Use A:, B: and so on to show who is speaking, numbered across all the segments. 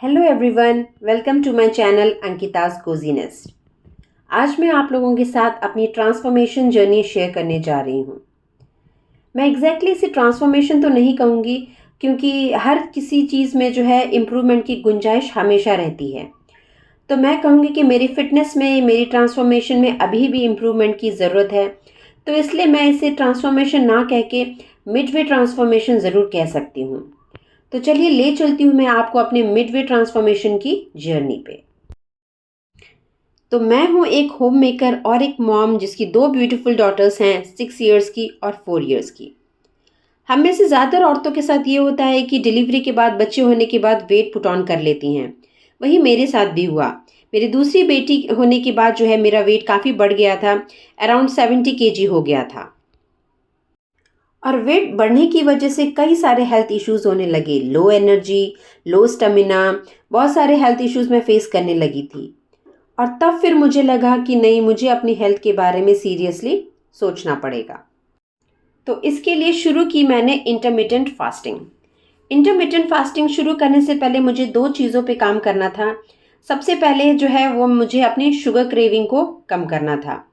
A: Hello everyone, welcome to my channel Ankita's cozy nest. आज मैं आप लोगों के साथ अपनी ट्रांसफॉर्मेशन जर्नी शेयर करने जा रही हूँ। मैं एग्जैक्टली इसे ट्रांसफॉर्मेशन तो नहीं कहूँगी, क्योंकि हर किसी चीज़ में जो है इम्प्रूवमेंट की गुंजाइश हमेशा रहती है। तो मैं कहूँगी कि मेरी फिटनेस में, मेरी ट्रांसफॉर्मेशन में अभी भी इम्प्रूवमेंट की ज़रूरत है। तो इसलिए मैं इसे ट्रांसफॉर्मेशन ना कह के मिडवे ट्रांसफॉर्मेशन ज़रूर कह सकती हूँ। तो चलिए ले चलती हूँ मैं आपको अपने मिडवे ट्रांसफॉर्मेशन की जर्नी पे। तो मैं हूँ एक होम मेकर और एक मॉम जिसकी दो ब्यूटीफुल डॉटर्स हैं, 6 इयर्स की और 4 इयर्स की। हम में से ज़्यादातर औरतों के साथ ये होता है कि डिलीवरी के बाद, बच्चे होने के बाद वेट पुट ऑन कर लेती हैं। वही मेरे साथ भी हुआ। मेरी दूसरी बेटी होने के बाद जो है मेरा वेट काफ़ी बढ़ गया था, अराउंड 70 kg हो गया था। और वेट बढ़ने की वजह से कई सारे हेल्थ इश्यूज होने लगे, लो एनर्जी, लो स्टेमिना, बहुत सारे हेल्थ इश्यूज मैं फेस करने लगी थी। और तब फिर मुझे लगा कि नहीं, मुझे अपनी हेल्थ के बारे में सीरियसली सोचना पड़ेगा। तो इसके लिए शुरू की मैंने इंटरमिटेंट फास्टिंग। इंटरमिटेंट फास्टिंग शुरू करने से पहले मुझे दो चीज़ों पे काम करना था। सबसे पहले जो है वो मुझे अपनी शुगर क्रेविंग को कम करना था।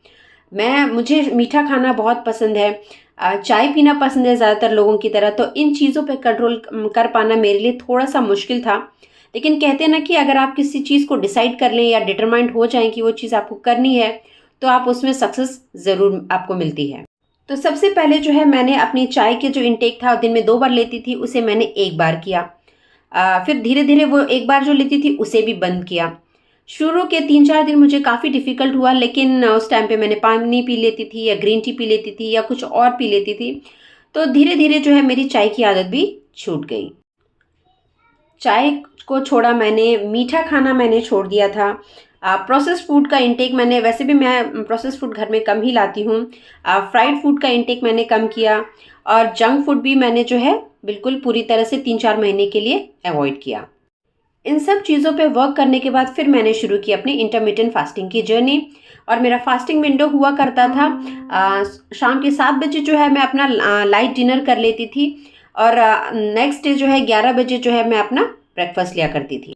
A: मुझे मीठा खाना बहुत पसंद है, चाय पीना पसंद है ज़्यादातर लोगों की तरह। तो इन चीज़ों पे कंट्रोल कर पाना मेरे लिए थोड़ा सा मुश्किल था। लेकिन कहते हैं ना कि अगर आप किसी चीज़ को डिसाइड कर लें या डिटरमाइंड हो जाएं कि वो चीज़ आपको करनी है, तो आप उसमें सक्सेस ज़रूर आपको मिलती है। तो सबसे पहले जो है मैंने अपनी चाय के जो इंटेक था, दिन में 2 बार लेती थी, उसे मैंने एक बार किया। फिर धीरे धीरे वो एक बार जो लेती थी उसे भी बंद किया। शुरू के 3-4 दिन मुझे काफ़ी डिफ़िकल्ट हुआ, लेकिन उस टाइम पे मैंने पानी पी लेती थी या ग्रीन टी पी लेती थी या कुछ और पी लेती थी। तो धीरे धीरे जो है मेरी चाय की आदत भी छूट गई। चाय को छोड़ा मैंने, मीठा खाना मैंने छोड़ दिया था। प्रोसेस्ड फूड का इंटेक मैंने, वैसे भी मैं प्रोसेस्ड फूड घर में कम ही लाती हूँ। फ्राइड फूड का इंटेक मैंने कम किया। और जंक फूड भी मैंने जो है बिल्कुल पूरी तरह से 3-4 महीने के लिए अवॉइड किया। इन सब चीज़ों पे वर्क करने के बाद फिर मैंने शुरू की अपनी इंटरमिटेंट फास्टिंग की जर्नी। और मेरा फास्टिंग विंडो हुआ करता था, शाम के 7 बजे जो है मैं अपना लाइट डिनर कर लेती थी। और नेक्स्ट डे जो है 11 बजे जो है मैं अपना ब्रेकफास्ट लिया करती थी।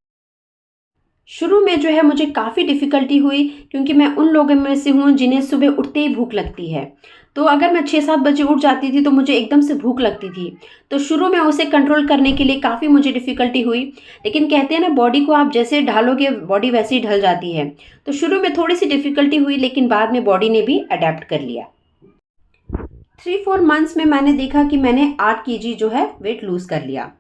A: शुरू में जो है मुझे काफ़ी डिफ़िकल्टी हुई, क्योंकि मैं उन लोगों में से हूँ जिन्हें सुबह उठते ही भूख लगती है। तो अगर मैं 6-7 बजे उठ जाती थी तो मुझे एकदम से भूख लगती थी। तो शुरू में उसे कंट्रोल करने के लिए काफ़ी मुझे डिफ़िकल्टी हुई। लेकिन कहते हैं ना, बॉडी को आप जैसे ढालोगे बॉडी वैसे ही ढल जाती है। तो शुरू में थोड़ी सी डिफ़िकल्टी हुई, लेकिन बाद में बॉडी ने भी अडेप्ट कर लिया। 3-4 मंथ्स में मैंने देखा कि मैंने 8 kg जो है वेट लूज़ कर लिया।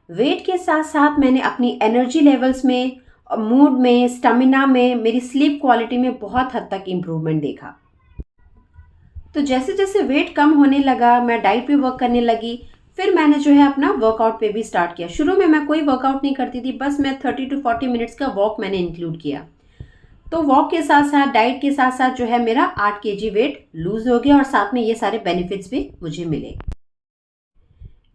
A: वेट के साथ साथ मैंने अपनी एनर्जी लेवल्स में, मूड में, स्टेमिना में, मेरी स्लीप क्वालिटी में बहुत हद तक इम्प्रूवमेंट देखा। तो जैसे जैसे वेट कम होने लगा, मैं डाइट पे वर्क करने लगी। फिर मैंने जो है अपना वर्कआउट पे भी स्टार्ट किया। शुरू में मैं कोई वर्कआउट नहीं करती थी, बस मैं 30 to 40 मिनट्स का वॉक मैंने इंक्लूड किया। तो वॉक के साथ साथ, डाइट के साथ साथ जो है मेरा 8 kg वेट लूज हो गया, और साथ में ये सारे बेनिफिट्स भी मुझे मिले।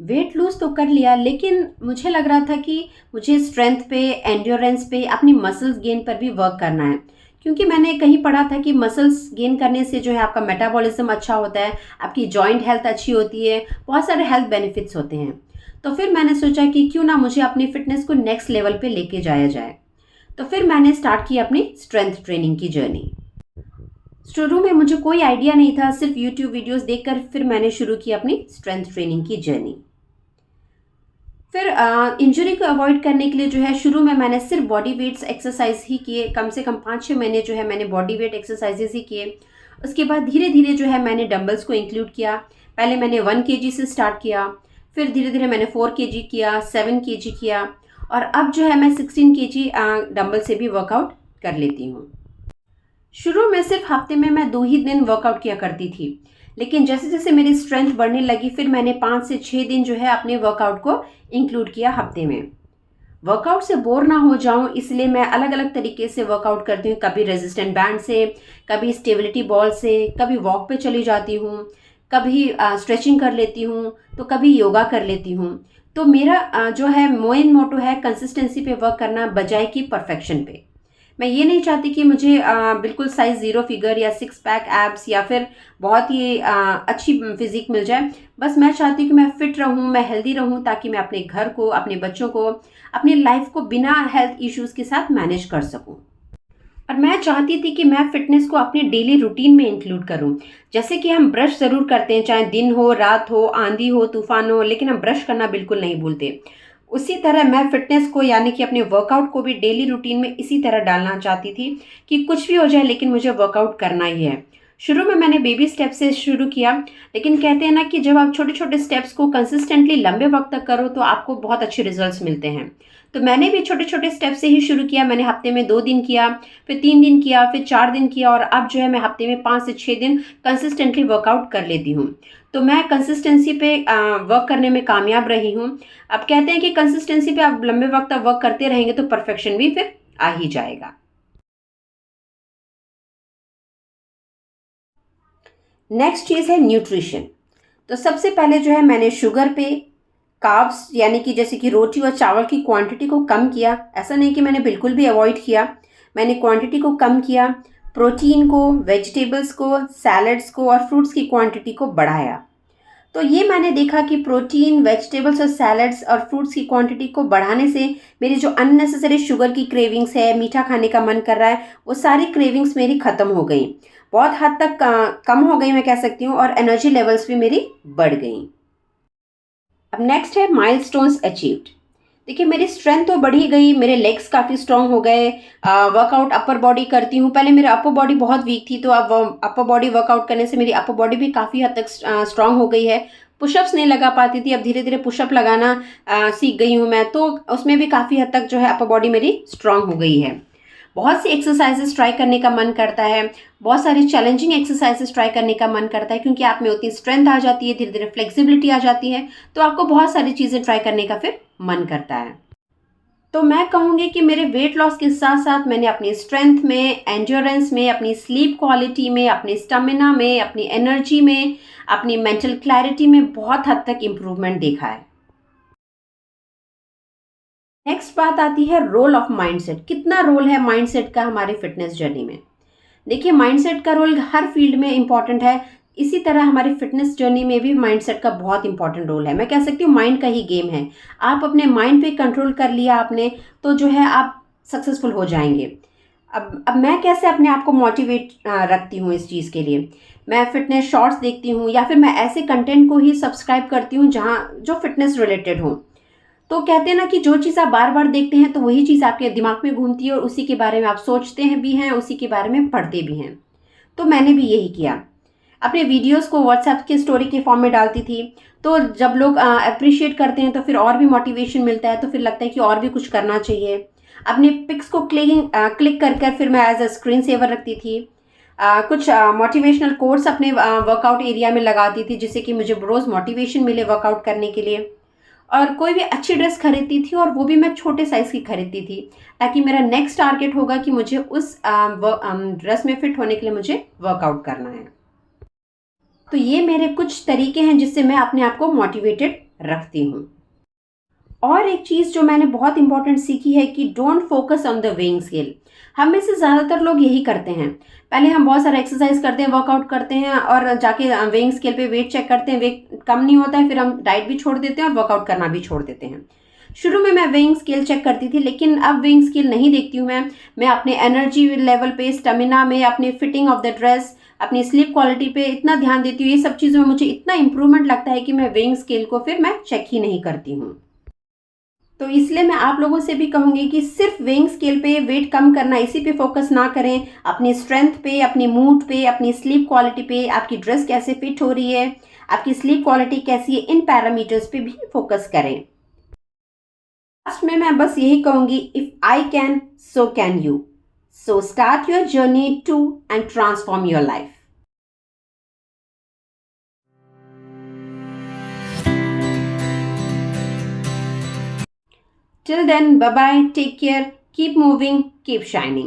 A: वेट लूज़ तो कर लिया, लेकिन मुझे लग रहा था कि मुझे स्ट्रेंथ पे, एंड्योरेंस पे, अपनी मसल्स गेन पर भी वर्क करना है। क्योंकि मैंने कहीं पढ़ा था कि मसल्स गेन करने से जो है आपका मेटाबॉलिज्म अच्छा होता है, आपकी जॉइंट हेल्थ अच्छी होती है, बहुत सारे हेल्थ बेनिफिट्स होते हैं। तो फिर मैंने सोचा कि क्यों ना मुझे अपनी फिटनेस को नेक्स्ट लेवल पे लेके जाया जाए। तो फिर मैंने स्टार्ट की अपनी स्ट्रेंथ ट्रेनिंग की जर्नी। शुरू में मुझे कोई आइडिया नहीं था, सिर्फ यूट्यूब वीडियोस देखकर फिर मैंने शुरू की अपनी स्ट्रेंथ ट्रेनिंग की जर्नी। फिर इंजरी को अवॉइड करने के लिए जो है शुरू में मैंने सिर्फ बॉडी वेट्स एक्सरसाइज ही किए। कम से कम 5-6 महीने जो है मैंने बॉडी वेट एक्सरसाइजेस ही किए। उसके बाद धीरे धीरे जो है मैंने डंबल्स को इंक्लूड किया। पहले मैंने 1 kg से स्टार्ट किया, फिर धीरे धीरे मैंने 4 kg किया, 7 kg किया, और अब जो है मैं 16 kg डंबल से भी वर्कआउट कर लेती हूँ। शुरू में सिर्फ हफ्ते में मैं 2 ही दिन वर्कआउट किया करती थी, लेकिन जैसे जैसे मेरी स्ट्रेंथ बढ़ने लगी फिर मैंने 5 से 6 दिन जो है अपने वर्कआउट को इंक्लूड किया हफ्ते में। वर्कआउट से बोर ना हो जाऊं, इसलिए मैं अलग अलग तरीके से वर्कआउट करती हूँ। कभी रेजिस्टेंट बैंड से, कभी स्टेबिलिटी बॉल से, कभी वॉक पे चली जाती हूँ, कभी स्ट्रेचिंग कर लेती हूँ, तो कभी योगा कर लेती हूँ। तो मेरा जो है मेन मोटो है कंसिस्टेंसी पे वर्क करना बजाय कि परफेक्शन पे। मैं ये नहीं चाहती कि मुझे बिल्कुल साइज़ 0 फिगर या 6 पैक एब्स या फिर बहुत ही अच्छी फिज़िक मिल जाए। बस मैं चाहती हूँ कि मैं फ़िट रहूँ, मैं हेल्दी रहूँ, ताकि मैं अपने घर को, अपने बच्चों को, अपनी लाइफ़ को बिना हेल्थ इश्यूज़ के साथ मैनेज कर सकूँ। और मैं चाहती थी कि मैं फ़िटनेस को अपने डेली रूटीन में इंक्लूड करूँ। जैसे कि हम ब्रश ज़रूर करते हैं, चाहे दिन हो, रात हो, आंधी हो, तूफ़ान हो, लेकिन हम ब्रश करना बिल्कुल नहीं भूलते। उसी तरह मैं फ़िटनेस को, यानी कि अपने वर्कआउट को भी डेली रूटीन में इसी तरह डालना चाहती थी कि कुछ भी हो जाए लेकिन मुझे वर्कआउट करना ही है। शुरू में मैंने बेबी स्टेप से शुरू किया, लेकिन कहते हैं ना कि जब आप छोटे-छोटे स्टेप्स को कंसिस्टेंटली लंबे वक़्त तक करो तो आपको बहुत अच्छे रिज़ल्ट्स मिलते हैं। तो मैंने भी छोटे-छोटे स्टेप से ही शुरू किया। मैंने हफ़्ते में 2 दिन किया, फिर 3 दिन किया, फिर 4 दिन किया, और अब जो है मैं हफ़्ते में 5 से 6 दिन कंसिस्टेंटली वर्कआउट कर लेती हूँ। तो मैं कंसिस्टेंसी पे वर्क करने में कामयाब रही हूँ। अब कहते हैं कि कंसिस्टेंसी पे आप लंबे वक़्त तक वर्क करते रहेंगे तो परफेक्शन भी फिर आ ही जाएगा। नेक्स्ट चीज़ है न्यूट्रिशन। तो सबसे पहले जो है मैंने शुगर पे, कार्ब्स यानी कि जैसे कि रोटी और चावल की क्वांटिटी को कम किया। ऐसा नहीं कि मैंने बिल्कुल भी अवॉइड किया, मैंने क्वांटिटी को कम किया। प्रोटीन को, वेजिटेबल्स को, सैलड्स को और फ्रूट्स की क्वांटिटी को बढ़ाया। तो ये मैंने देखा कि प्रोटीन, वेजिटेबल्स और सैलड्स और फ्रूट्स की क्वांटिटी को बढ़ाने से मेरी जो अननेसेसरी शुगर की क्रेविंग्स है, मीठा खाने का मन कर रहा है, वो सारी क्रेविंग्स मेरी ख़त्म हो गई। बहुत हद तक कम हो गई मैं कह सकती हूँ, और एनर्जी लेवल्स भी मेरी बढ़ गई। अब नेक्स्ट है माइलस्टोन्स अचीव्ड। देखिए, मेरी स्ट्रेंथ तो बढ़ ही गई, मेरे लेग्स काफ़ी स्ट्रांग हो गए। वर्कआउट अपर बॉडी करती हूँ। पहले मेरा अपर बॉडी बहुत वीक थी, तो अब अपर बॉडी वर्कआउट करने से मेरी अपर बॉडी भी काफ़ी हद तक स्ट्रांग हो गई है। पुशअप्स नहीं लगा पाती थी, अब धीरे धीरे पुशअप लगाना सीख गई हूँ मैं, तो उसमें भी काफ़ी हद तक जो है अपर बॉडी मेरी स्ट्रांग हो गई है। बहुत सी एक्सरसाइजेस ट्राई करने का मन करता है, बहुत सारी चैलेंजिंग एक्सरसाइजेस ट्राई करने का मन करता है, क्योंकि आप में उतनी स्ट्रेंथ आ जाती है, धीरे धीरे फ्लेक्सिबिलिटी आ जाती है, तो आपको बहुत सारी चीज़ें ट्राई करने का फिर मन करता है। तो मैं कहूँगी कि मेरे वेट लॉस के साथ साथ मैंने अपनी स्ट्रेंथ में, एंड्योरेंस में, अपनी स्लीप क्वालिटी में, अपने स्टेमिना में, अपनी एनर्जी में, अपनी मेंटल क्लैरिटी में बहुत हद तक इम्प्रूवमेंट देखा है। नेक्स्ट बात आती है रोल ऑफ माइंडसेट। कितना रोल है माइंडसेट का हमारी फिटनेस जर्नी में? देखिए, माइंडसेट का रोल हर फील्ड में इम्पॉर्टेंट है। इसी तरह हमारी फिटनेस जर्नी में भी माइंडसेट का बहुत इंपॉर्टेंट रोल है। मैं कह सकती हूँ माइंड का ही गेम है। आप अपने माइंड पे कंट्रोल कर लिया आपने, तो जो है आप सक्सेसफुल हो जाएंगे। अब मैं कैसे अपने आप को मोटिवेट रखती हूँ इस चीज़ के लिए? मैं फिटनेस शॉर्ट्स देखती हूँ, या फिर मैं ऐसे कंटेंट को ही सब्सक्राइब करती हूँ जहाँ जो फिटनेस रिलेटेड हो। तो कहते हैं ना कि जो चीज़ आप बार बार देखते हैं तो वही चीज़ आपके दिमाग में घूमती है, और उसी के बारे में आप सोचते हैं भी हैं, उसी के बारे में पढ़ते भी हैं। तो मैंने भी यही किया। अपने वीडियोस को व्हाट्सएप के स्टोरी के फॉर्म में डालती थी। तो जब लोग अप्रिशिएट करते हैं तो फिर और भी मोटिवेशन मिलता है, तो फिर लगता है कि और भी कुछ करना चाहिए। अपने पिक्स को क्लिक कर कर फिर मैं एज अ स्क्रीन सेवर रखती थी। कुछ मोटिवेशनल कोट्स अपने वर्कआउट एरिया में लगाती थी, जिससे कि मुझे रोज़ मोटिवेशन मिले वर्कआउट करने के लिए। और कोई भी अच्छी ड्रेस खरीदती थी, और वो भी मैं छोटे साइज़ की खरीदती थी, ताकि मेरा नेक्स्ट टारगेट होगा कि मुझे उस ड्रेस में फिट होने के लिए मुझे वर्कआउट करना है। तो ये मेरे कुछ तरीके हैं जिससे मैं अपने आप को मोटिवेटेड रखती हूँ। और एक चीज़ जो मैंने बहुत इंपॉर्टेंट सीखी है कि don't focus on the weighing scale. हम में से ज़्यादातर लोग यही करते हैं। पहले हम बहुत सारा एक्सरसाइज करते हैं, वर्कआउट करते हैं, और जाके वेइंग स्केल पे वेट चेक करते हैं, वेट कम नहीं होता है, फिर हम डाइट भी छोड़ देते हैं और वर्कआउट करना भी छोड़ देते हैं। शुरू में मैं वेइंग स्केल चेक करती थी, लेकिन अब वेइंग स्केल नहीं देखती हूँ मैं अपने एनर्जी लेवल पे, स्टेमिना में, अपने फिटिंग ऑफ द ड्रेस, अपनी स्लीप क्वालिटी पे इतना ध्यान देती हूँ। ये सब चीज़ों में मुझे इतना इंप्रूवमेंट लगता है कि मैं वेइंग स्केल को फिर मैं चेक ही नहीं करती हूँ। तो इसलिए मैं आप लोगों से भी कहूँगी कि सिर्फ वेइंग स्केल पे वेट कम करना, इसी पे फोकस ना करें। अपनी स्ट्रेंथ पे, अपनी मूड पे, अपनी स्लीप क्वालिटी पे, आपकी ड्रेस कैसे फिट हो रही है, आपकी स्लीप क्वालिटी कैसी है, इन पैरामीटर्स पे भी फोकस करें। लास्ट में मैं बस यही कहूँगी, if I can so can you. So start your journey to end transform your life. Till then, bye bye, take care, keep moving, keep shining.